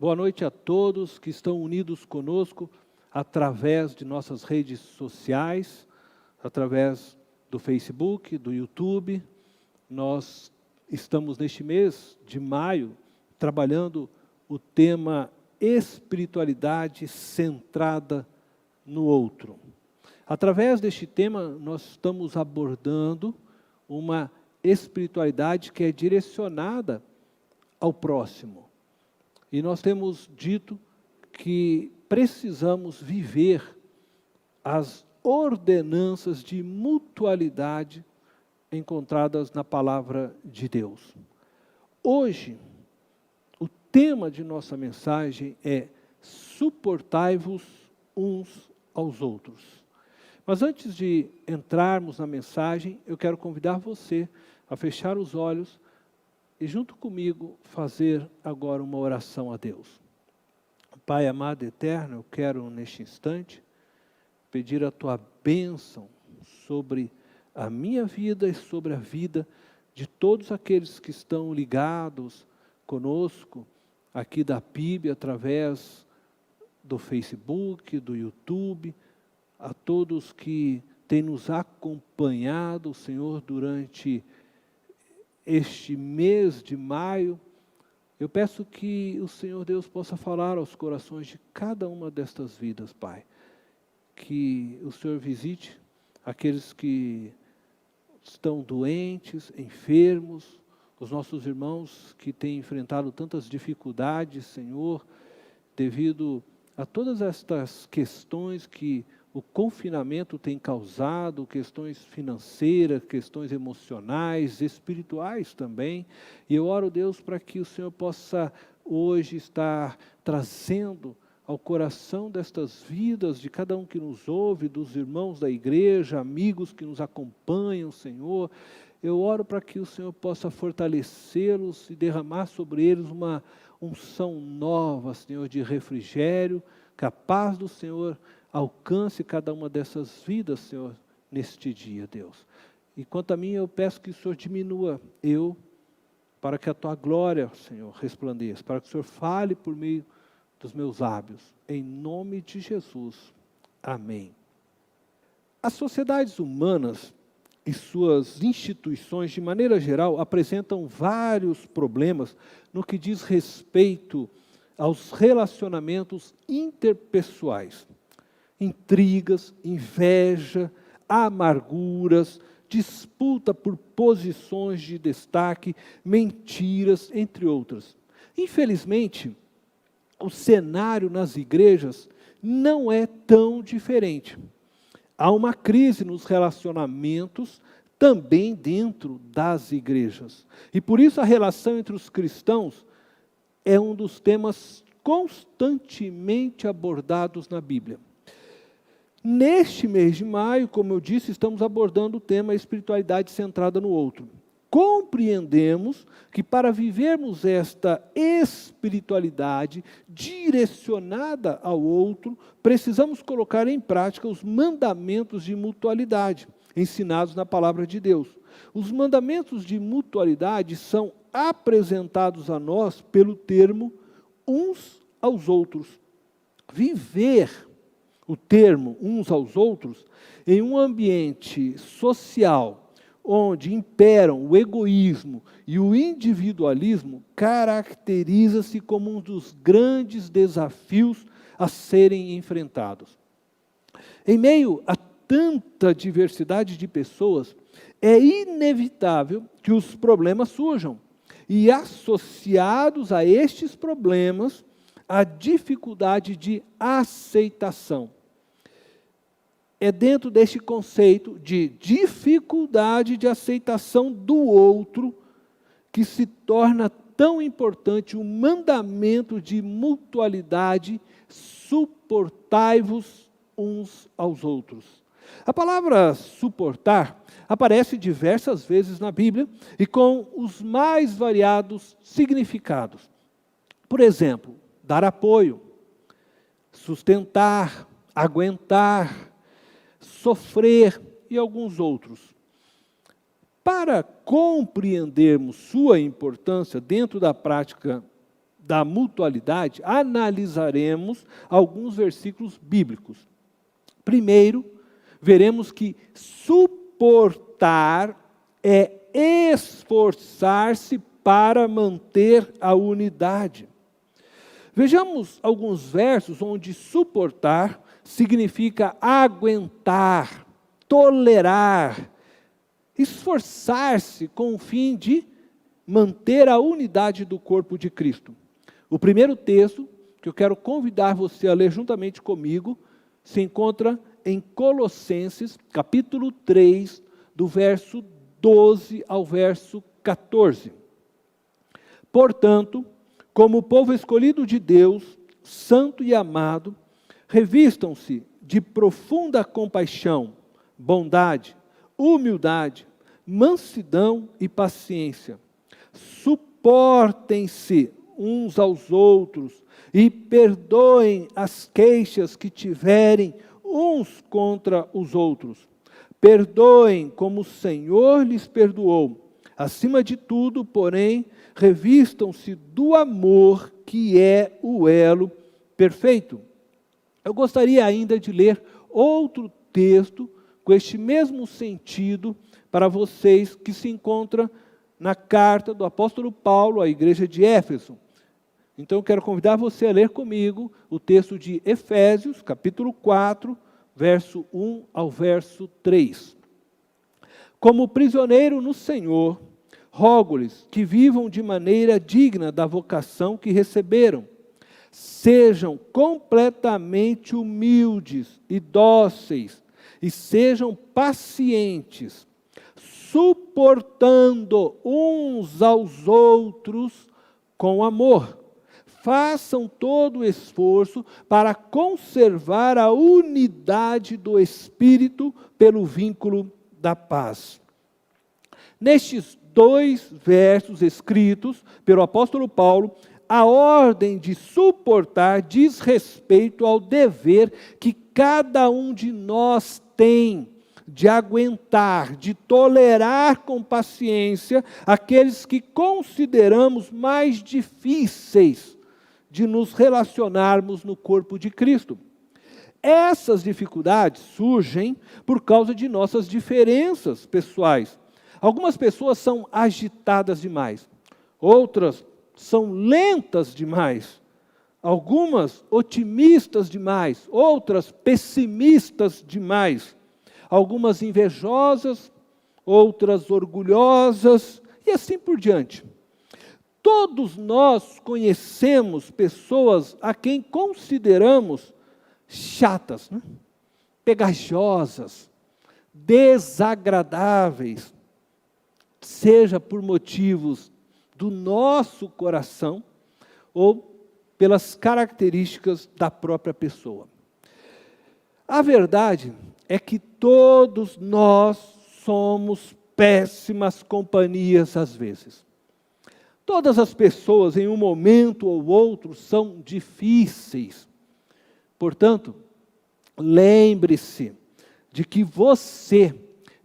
Boa noite a todos que estão unidos conosco através de nossas redes sociais, através do Facebook, do YouTube. Nós estamos neste mês de maio trabalhando o tema espiritualidade centrada no outro. Através deste tema, nós estamos abordando uma espiritualidade que é direcionada ao próximo. E nós temos dito que precisamos viver as ordenanças de mutualidade encontradas na palavra de Deus. Hoje, o tema de nossa mensagem é suportai-vos uns aos outros. Mas antes de entrarmos na mensagem, eu quero convidar você a fechar os olhos e junto comigo fazer agora uma oração a Deus. Pai amado e eterno, eu quero neste instante pedir a Tua bênção sobre a minha vida e sobre a vida de todos aqueles que estão ligados conosco aqui da PIB, através do Facebook, do YouTube, a todos que têm nos acompanhado, Senhor, durante este mês de maio. Eu peço que o Senhor Deus possa falar aos corações de cada uma destas vidas, Pai. Que o Senhor visite aqueles que estão doentes, enfermos, os nossos irmãos que têm enfrentado tantas dificuldades, Senhor, devido a todas estas questões que o confinamento tem causado, questões financeiras, questões emocionais, espirituais também. E eu oro, Deus, para que o Senhor possa hoje estar trazendo ao coração destas vidas, de cada um que nos ouve, dos irmãos da igreja, amigos que nos acompanham, Senhor. Eu oro para que o Senhor possa fortalecê-los e derramar sobre eles uma unção nova, Senhor, de refrigério, que a paz do Senhor alcance cada uma dessas vidas, Senhor, neste dia, Deus. E quanto a mim, eu peço que o Senhor diminua eu, para que a Tua glória, Senhor, resplandeça, para que o Senhor fale por meio dos meus lábios, em nome de Jesus. Amém. As sociedades humanas e suas instituições, de maneira geral, apresentam vários problemas no que diz respeito aos relacionamentos interpessoais. Intrigas, inveja, amarguras, disputa por posições de destaque, mentiras, entre outras. Infelizmente, o cenário nas igrejas não é tão diferente. Há uma crise nos relacionamentos também dentro das igrejas. E por isso a relação entre os cristãos é um dos temas constantemente abordados na Bíblia. Neste mês de maio, como eu disse, estamos abordando o tema espiritualidade centrada no outro. Compreendemos que para vivermos esta espiritualidade direcionada ao outro, precisamos colocar em prática os mandamentos de mutualidade, ensinados na palavra de Deus. Os mandamentos de mutualidade são apresentados a nós pelo termo uns aos outros. Viver o termo uns aos outros em um ambiente social onde imperam o egoísmo e o individualismo caracteriza-se como um dos grandes desafios a serem enfrentados. Em meio a tanta diversidade de pessoas, é inevitável que os problemas surjam. E associados a estes problemas, a dificuldade de aceitação. É dentro deste conceito de dificuldade de aceitação do outro que se torna tão importante o mandamento de mutualidade, suportai-vos uns aos outros. A palavra suportar aparece diversas vezes na Bíblia e com os mais variados significados. Por exemplo, dar apoio, sustentar, aguentar, sofrer e alguns outros. Para compreendermos sua importância dentro da prática da mutualidade, analisaremos alguns versículos bíblicos. Primeiro, veremos que suportar é esforçar-se para manter a unidade. Vejamos alguns versos onde suportar significa aguentar, tolerar, esforçar-se com o fim de manter a unidade do corpo de Cristo. O primeiro texto que eu quero convidar você a ler juntamente comigo se encontra em Colossenses, capítulo 3, do verso 12 ao verso 14. Portanto, como povo escolhido de Deus, santo e amado, revistam-se de profunda compaixão, bondade, humildade, mansidão e paciência. Suportem-se uns aos outros e perdoem as queixas que tiverem uns contra os outros. Perdoem como o Senhor lhes perdoou. Acima de tudo, porém, revistam-se do amor, que é o elo perfeito. Eu gostaria ainda de ler outro texto com este mesmo sentido para vocês, que se encontra na carta do apóstolo Paulo à igreja de Éfeso. Então eu quero convidar você a ler comigo o texto de Efésios, capítulo 4, verso 1 ao verso 3. Como prisioneiro no Senhor, rogo-lhes que vivam de maneira digna da vocação que receberam. Sejam completamente humildes e dóceis, e sejam pacientes, suportando uns aos outros com amor. Façam todo o esforço para conservar a unidade do Espírito pelo vínculo da paz. Nestes dois versos escritos pelo apóstolo Paulo, a ordem de suportar diz respeito ao dever que cada um de nós tem de aguentar, de tolerar com paciência aqueles que consideramos mais difíceis de nos relacionarmos no corpo de Cristo. Essas dificuldades surgem por causa de nossas diferenças pessoais. Algumas pessoas são agitadas demais, outras são lentas demais, algumas otimistas demais, outras pessimistas demais, algumas invejosas, outras orgulhosas, e assim por diante. Todos nós conhecemos pessoas a quem consideramos chatas, né? Pegajosas, desagradáveis, seja por motivos do nosso coração ou pelas características da própria pessoa. A verdade é que todos nós somos péssimas companhias às vezes. Todas as pessoas, em um momento ou outro, são difíceis. Portanto, lembre-se de que você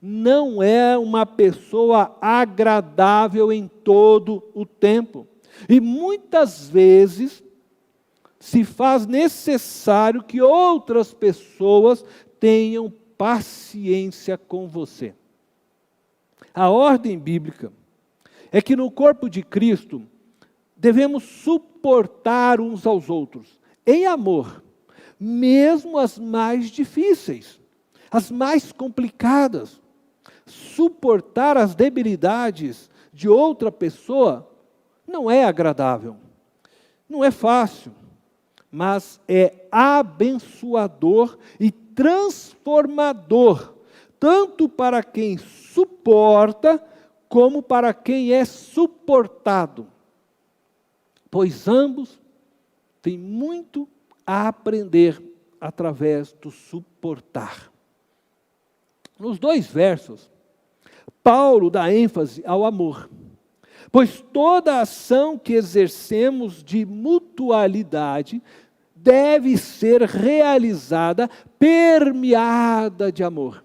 não é uma pessoa agradável em todo o tempo. E muitas vezes se faz necessário que outras pessoas tenham paciência com você. A ordem bíblica é que no corpo de Cristo devemos suportar uns aos outros, em amor, mesmo as mais difíceis, as mais complicadas. Suportar as debilidades de outra pessoa não é agradável, não é fácil, mas é abençoador e transformador, tanto para quem suporta, como para quem é suportado, pois ambos têm muito a aprender através do suportar. Nos dois versos, Paulo dá ênfase ao amor, pois toda ação que exercemos de mutualidade deve ser realizada permeada de amor.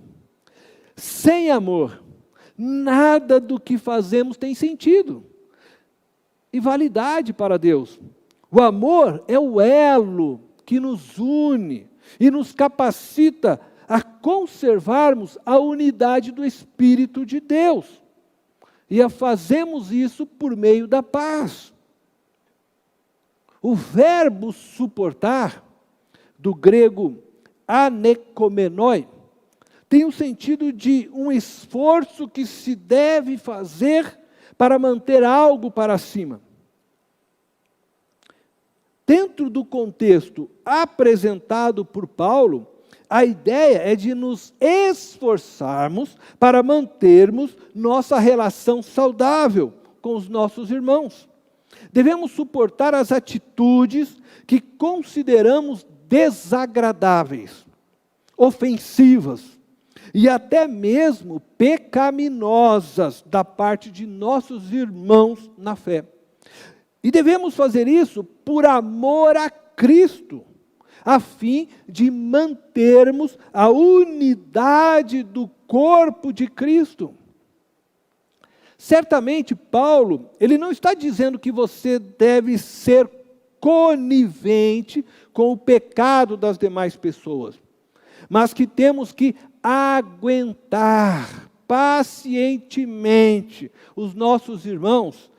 Sem amor, nada do que fazemos tem sentido e validade para Deus. O amor é o elo que nos une e nos capacita a conservarmos a unidade do Espírito de Deus. E a fazemos isso por meio da paz. O verbo suportar, do grego anekomenoi, tem o sentido de um esforço que se deve fazer para manter algo para cima. Dentro do contexto apresentado por Paulo, a ideia é de nos esforçarmos para mantermos nossa relação saudável com os nossos irmãos. Devemos suportar as atitudes que consideramos desagradáveis, ofensivas e até mesmo pecaminosas da parte de nossos irmãos na fé. E devemos fazer isso por amor a Cristo, a fim de mantermos a unidade do corpo de Cristo. Certamente, Paulo, ele não está dizendo que você deve ser conivente com o pecado das demais pessoas, mas que temos que aguentar pacientemente os nossos irmãos.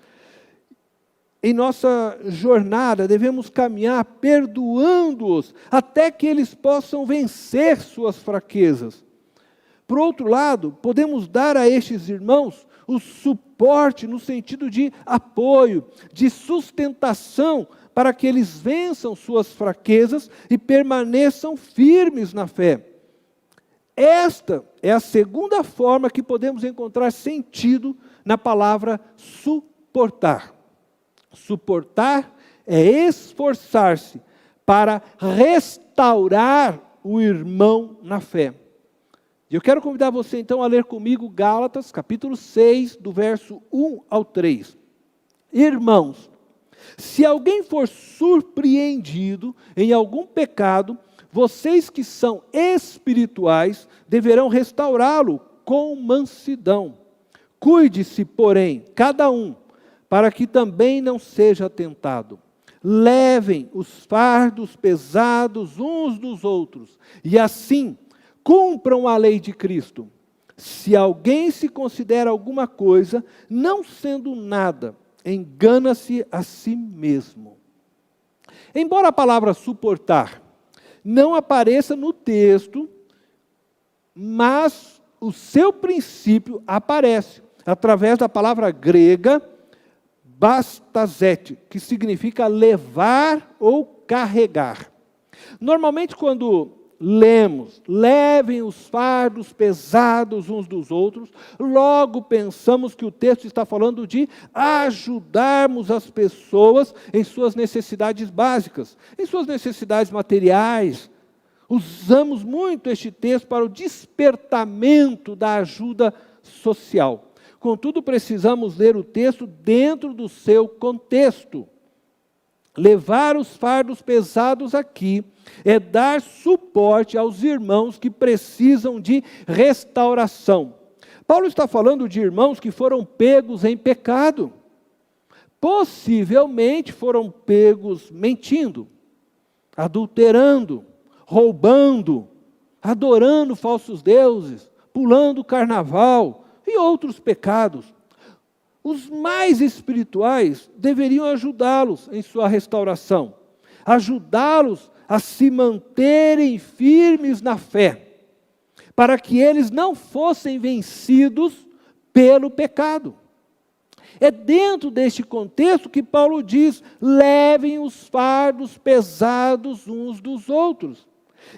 Em nossa jornada, devemos caminhar perdoando-os, até que eles possam vencer suas fraquezas. Por outro lado, podemos dar a estes irmãos o suporte no sentido de apoio, de sustentação, para que eles vençam suas fraquezas e permaneçam firmes na fé. Esta é a segunda forma que podemos encontrar sentido na palavra suportar. Suportar é esforçar-se para restaurar o irmão na fé. E eu quero convidar você então a ler comigo Gálatas, capítulo 6, do verso 1 ao 3. Irmãos, se alguém for surpreendido em algum pecado, vocês que são espirituais deverão restaurá-lo com mansidão. Cuide-se, porém, cada um, para que também não seja tentado. Levem os fardos pesados uns dos outros, e assim cumpram a lei de Cristo. Se alguém se considera alguma coisa, não sendo nada, engana-se a si mesmo. Embora a palavra suportar não apareça no texto, mas o seu princípio aparece através da palavra grega bastazete, que significa levar ou carregar. Normalmente, quando lemos, levem os fardos pesados uns dos outros, logo pensamos que o texto está falando de ajudarmos as pessoas em suas necessidades básicas, em suas necessidades materiais. Usamos muito este texto para o despertamento da ajuda social. Contudo, precisamos ler o texto dentro do seu contexto. Levar os fardos pesados aqui é dar suporte aos irmãos que precisam de restauração. Paulo está falando de irmãos que foram pegos em pecado. Possivelmente foram pegos mentindo, adulterando, roubando, adorando falsos deuses, pulando carnaval e outros pecados. Os mais espirituais deveriam ajudá-los em sua restauração, ajudá-los a se manterem firmes na fé, para que eles não fossem vencidos pelo pecado. É dentro deste contexto que Paulo diz: levem os fardos pesados uns dos outros.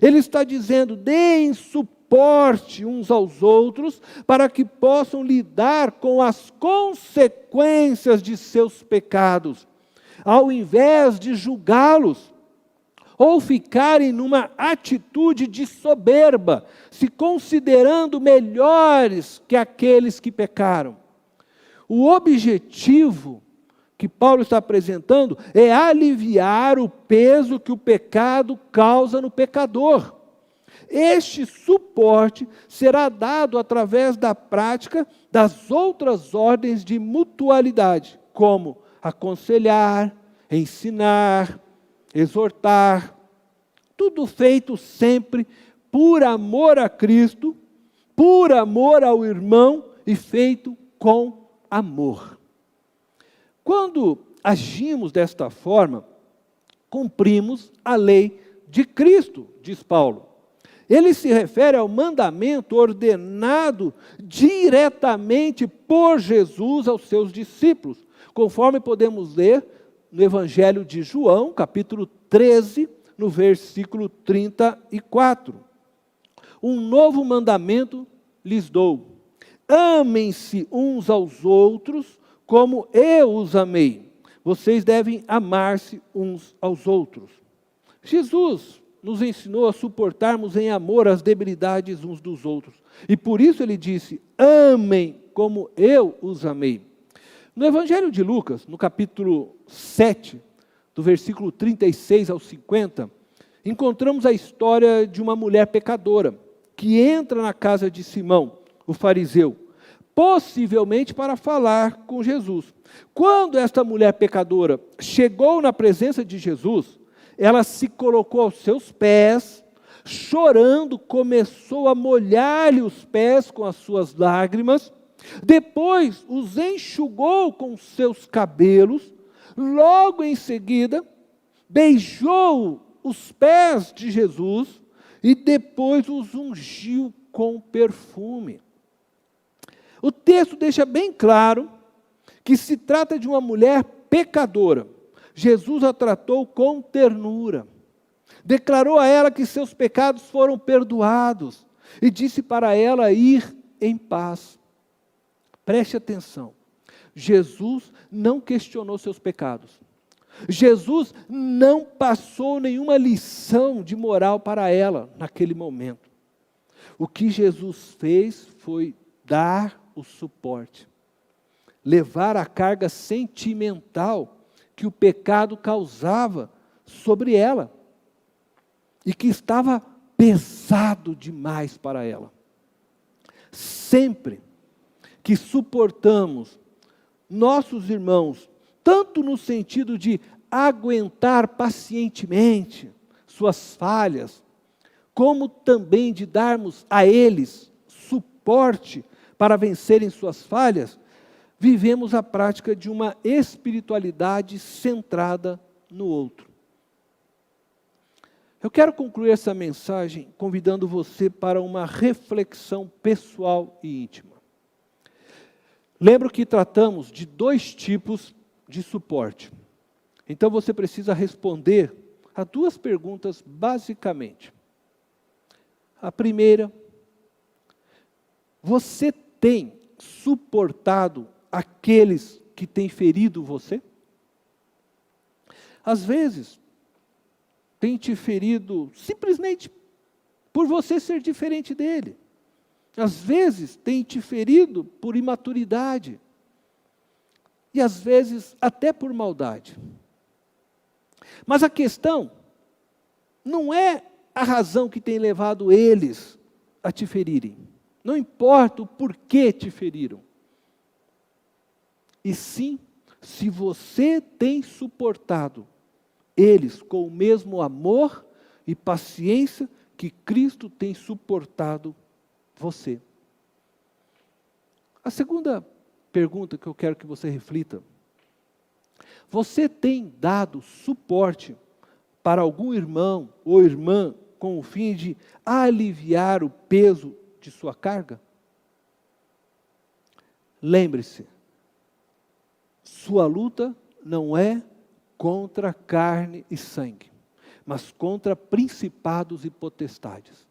Ele está dizendo: deem suporte uns aos outros, para que possam lidar com as consequências de seus pecados, ao invés de julgá-los, ou ficarem numa atitude de soberba, se considerando melhores que aqueles que pecaram. O objetivo que Paulo está apresentando é aliviar o peso que o pecado causa no pecador. Este suporte será dado através da prática das outras ordens de mutualidade, como aconselhar, ensinar, exortar, tudo feito sempre por amor a Cristo, por amor ao irmão e feito com amor. Quando agimos desta forma, cumprimos a lei de Cristo, diz Paulo. Ele se refere ao mandamento ordenado diretamente por Jesus aos seus discípulos, conforme podemos ler no Evangelho de João, capítulo 13, no versículo 34. Um novo mandamento lhes dou: amem-se uns aos outros como eu os amei. Vocês devem amar-se uns aos outros. Jesus nos ensinou a suportarmos em amor as debilidades uns dos outros. E por isso ele disse: amem como eu os amei. No Evangelho de Lucas, no capítulo 7, do versículo 36 ao 50, encontramos a história de uma mulher pecadora, que entra na casa de Simão, o fariseu, possivelmente para falar com Jesus. Quando esta mulher pecadora chegou na presença de Jesus, ela se colocou aos seus pés, chorando, começou a molhar-lhe os pés com as suas lágrimas, depois os enxugou com seus cabelos, logo em seguida beijou os pés de Jesus e depois os ungiu com perfume. O texto deixa bem claro que se trata de uma mulher pecadora. Jesus a tratou com ternura, declarou a ela que seus pecados foram perdoados e disse para ela ir em paz. Preste atenção, Jesus não questionou seus pecados. Jesus não passou nenhuma lição de moral para ela naquele momento. O que Jesus fez foi dar o suporte, levar a carga sentimental que o pecado causava sobre ela e que estava pesado demais para ela. Sempre que suportamos nossos irmãos, tanto no sentido de aguentar pacientemente suas falhas, como também de darmos a eles suporte para vencerem suas falhas, vivemos a prática de uma espiritualidade centrada no outro. Eu quero concluir essa mensagem convidando você para uma reflexão pessoal e íntima. Lembro que tratamos de 2 tipos de suporte. Então você precisa responder a 2 perguntas basicamente. A primeira: você tem suportado aqueles que têm ferido você? Às vezes, tem te ferido simplesmente por você ser diferente dele. Às vezes, tem te ferido por imaturidade. E às vezes, até por maldade. Mas a questão não é a razão que tem levado eles a te ferirem. Não importa o porquê te feriram. E sim, se você tem suportado eles com o mesmo amor e paciência que Cristo tem suportado você. A segunda pergunta que eu quero que você reflita: você tem dado suporte para algum irmão ou irmã com o fim de aliviar o peso de sua carga? Lembre-se, sua luta não é contra carne e sangue, mas contra principados e potestades.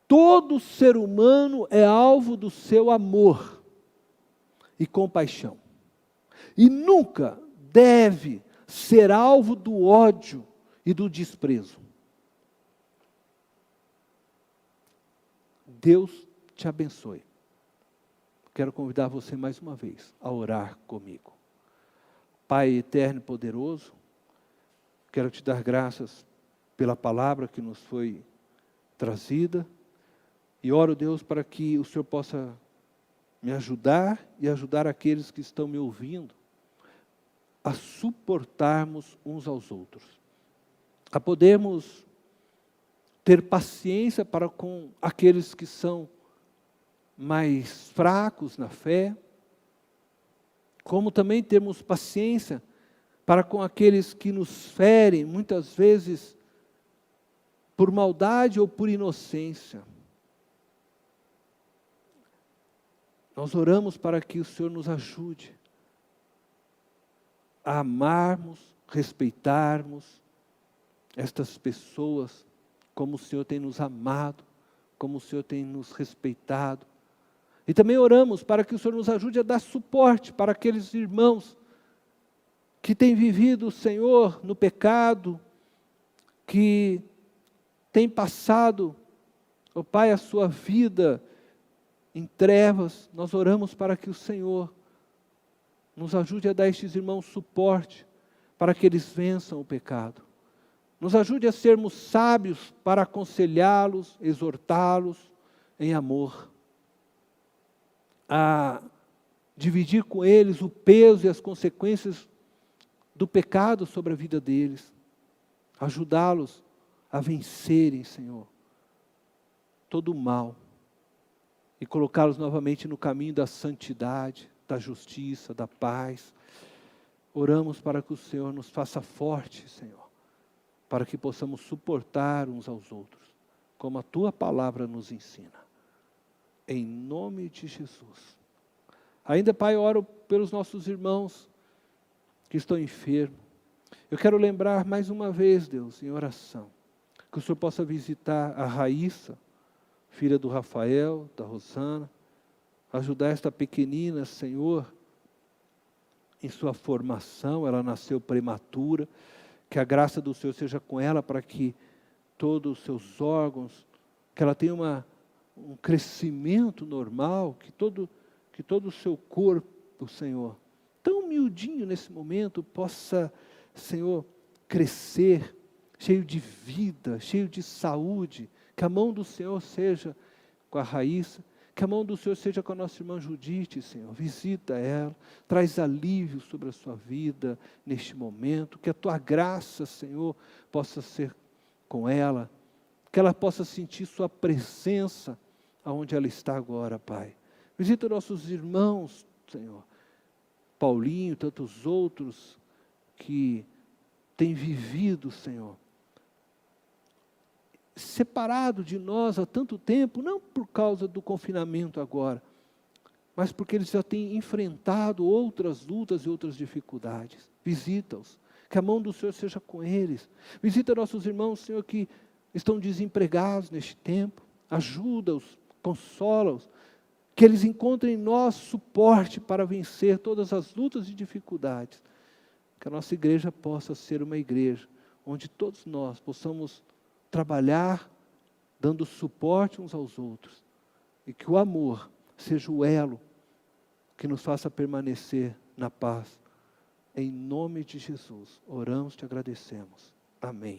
Todo ser humano é alvo do seu amor e compaixão. E nunca deve ser alvo do ódio e do desprezo. Deus te abençoe. Quero convidar você mais uma vez a orar comigo. Pai eterno e poderoso, quero te dar graças pela palavra que nos foi trazida. E oro, Deus, para que o Senhor possa me ajudar e ajudar aqueles que estão me ouvindo a suportarmos uns aos outros, a podermos ter paciência para com aqueles que são mais fracos na fé, como também termos paciência para com aqueles que nos ferem, muitas vezes, por maldade ou por inocência. Nós oramos para que o Senhor nos ajude a amarmos, respeitarmos estas pessoas, como o Senhor tem nos amado, como o Senhor tem nos respeitado. E também oramos para que o Senhor nos ajude a dar suporte para aqueles irmãos que têm vivido, Senhor, no pecado, que têm passado, ó Pai, a sua vida em trevas. Nós oramos para que o Senhor nos ajude a dar a estes irmãos suporte, para que eles vençam o pecado. Nos ajude a sermos sábios para aconselhá-los, exortá-los em amor, a dividir com eles o peso e as consequências do pecado sobre a vida deles, ajudá-los a vencerem, Senhor, todo o mal e colocá-los novamente no caminho da santidade, da justiça, da paz. Oramos para que o Senhor nos faça forte, Senhor, para que possamos suportar uns aos outros, como a Tua palavra nos ensina. Em nome de Jesus. Ainda, Pai, oro pelos nossos irmãos que estão enfermos. Eu quero lembrar mais uma vez, Deus, em oração, que o Senhor possa visitar a Raíssa, filha do Rafael, da Rosana, ajudar esta pequenina, Senhor, em sua formação. Ela nasceu prematura, que a graça do Senhor seja com ela, para que todos os seus órgãos, que ela tenha um crescimento normal, que todo o seu corpo, Senhor, tão miudinho nesse momento, possa, Senhor, crescer, cheio de vida, cheio de saúde. Que a mão do Senhor seja com a Raíssa, que a mão do Senhor seja com a nossa irmã Judite, Senhor. Visita ela, traz alívio sobre a sua vida neste momento, que a Tua graça, Senhor, possa ser com ela, que ela possa sentir Sua presença aonde ela está agora, Pai. Visita nossos irmãos, Senhor, Paulinho e tantos outros que têm vivido, Senhor, separado de nós há tanto tempo, não por causa do confinamento agora, mas porque eles já têm enfrentado outras lutas e outras dificuldades. Visita-os, que a mão do Senhor seja com eles. Visita nossos irmãos, Senhor, que estão desempregados neste tempo. Ajuda-os, consola-os, que eles encontrem em nós suporte para vencer todas as lutas e dificuldades. Que a nossa igreja possa ser uma igreja onde todos nós possamos trabalhar dando suporte uns aos outros, e que o amor seja o elo que nos faça permanecer na paz. Em nome de Jesus, oramos e te agradecemos. Amém.